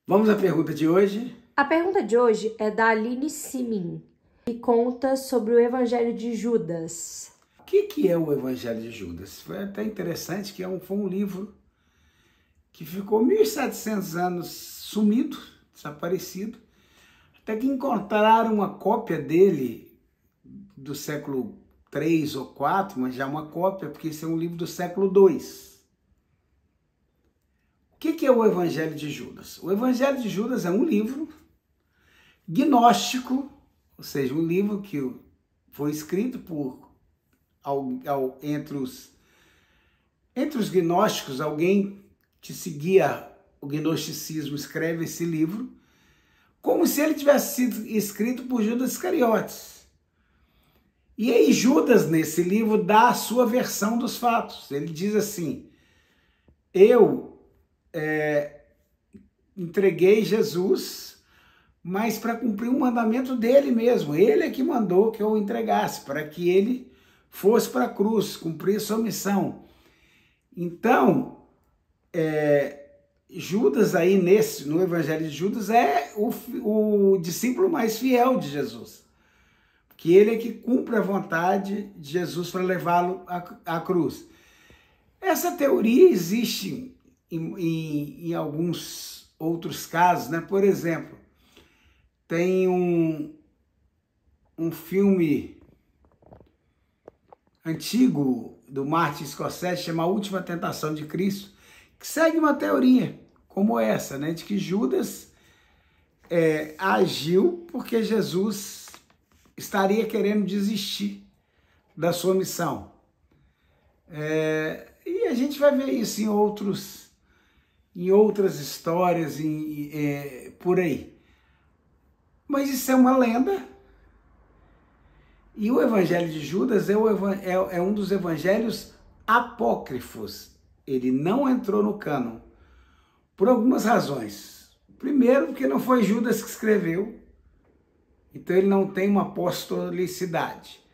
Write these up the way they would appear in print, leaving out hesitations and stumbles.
Vamos à pergunta de hoje? A pergunta de hoje é da Aline Simin e conta sobre o Evangelho de Judas. O que é o Evangelho de Judas? Foi até interessante que foi um livro que ficou 1700 anos sumido, desaparecido, até que encontraram uma cópia dele do século 3 ou 4, mas já uma cópia, porque esse é um livro do século 2. O que é o Evangelho de Judas? O Evangelho de Judas é um livro gnóstico, ou seja, um livro que foi escrito entre os gnósticos, alguém que seguia o gnosticismo escreve esse livro, como se ele tivesse sido escrito por Judas Iscariotes. E aí Judas, nesse livro, dá a sua versão dos fatos. Ele diz assim: eu entreguei Jesus, mas para cumprir um mandamento dele mesmo. Ele é que mandou que eu o entregasse, para que ele fosse para a cruz, cumprir sua missão. Então, Judas aí no Evangelho de Judas é o discípulo mais fiel de Jesus, que ele é que cumpre a vontade de Jesus para levá-lo à cruz. Essa teoria existe em alguns outros casos, né? Por exemplo, tem um filme antigo do Martin Scorsese chamado A Última Tentação de Cristo, que segue uma teoria como essa, né? De que Judas agiu porque Jesus estaria querendo desistir da sua missão. E a gente vai ver isso em outras histórias por aí. Mas isso é uma lenda. E o Evangelho de Judas é um dos evangelhos apócrifos. Ele não entrou no cânon por algumas razões. Primeiro, porque não foi Judas que escreveu, então ele não tem uma apostolicidade.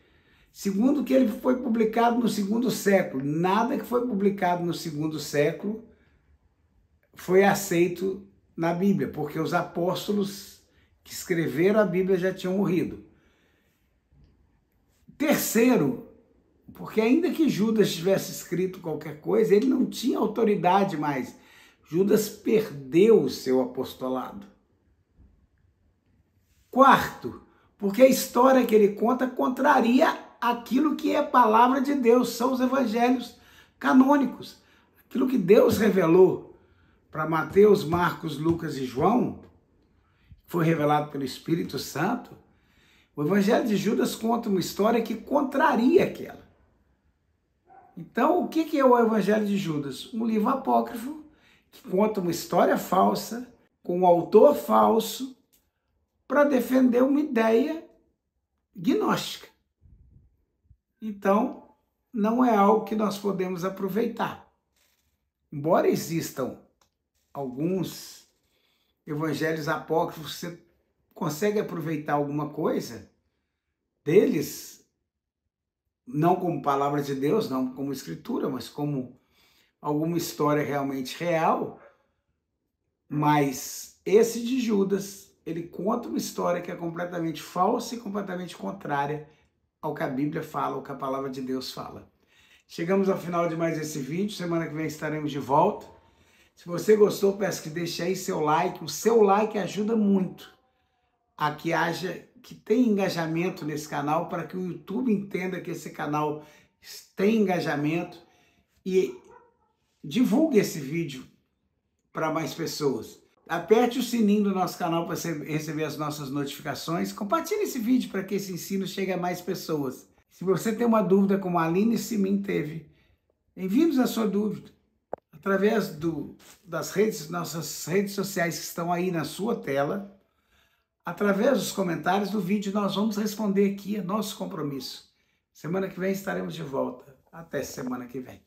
Segundo, que ele foi publicado no segundo século. Nada que foi publicado no segundo século foi aceito na Bíblia, porque os apóstolos que escreveram a Bíblia já tinham morrido. Terceiro, porque ainda que Judas tivesse escrito qualquer coisa, ele não tinha autoridade mais. Judas perdeu o seu apostolado. Quarto, porque a história que ele conta contraria aquilo que é a palavra de Deus, são os evangelhos canônicos. Aquilo que Deus revelou para Mateus, Marcos, Lucas e João, foi revelado pelo Espírito Santo. O Evangelho de Judas conta uma história que contraria aquela. Então, o que é o Evangelho de Judas? Um livro apócrifo que conta uma história falsa, com um autor falso, para defender uma ideia gnóstica. Então, não é algo que nós podemos aproveitar. Embora existam alguns evangelhos apócrifos, você consegue aproveitar alguma coisa deles, não como palavra de Deus, não como escritura, mas como alguma história realmente real. Mas esse de Judas, ele conta uma história que é completamente falsa e completamente contrária ao que a Bíblia fala, ao que a palavra de Deus fala. Chegamos ao final de mais esse vídeo. Semana que vem estaremos de volta. Se você gostou, peço que deixe aí seu like. O seu like ajuda muito a que tenha engajamento nesse canal, para que o YouTube entenda que esse canal tem engajamento e divulgue esse vídeo para mais pessoas. Aperte o sininho do nosso canal para receber as nossas notificações. Compartilhe esse vídeo para que esse ensino chegue a mais pessoas. Se você tem uma dúvida como a Aline Simin teve, envie-nos a sua dúvida através das nossas redes sociais que estão aí na sua tela. Através dos comentários do vídeo, nós vamos responder aqui, é nosso compromisso. Semana que vem estaremos de volta. Até semana que vem.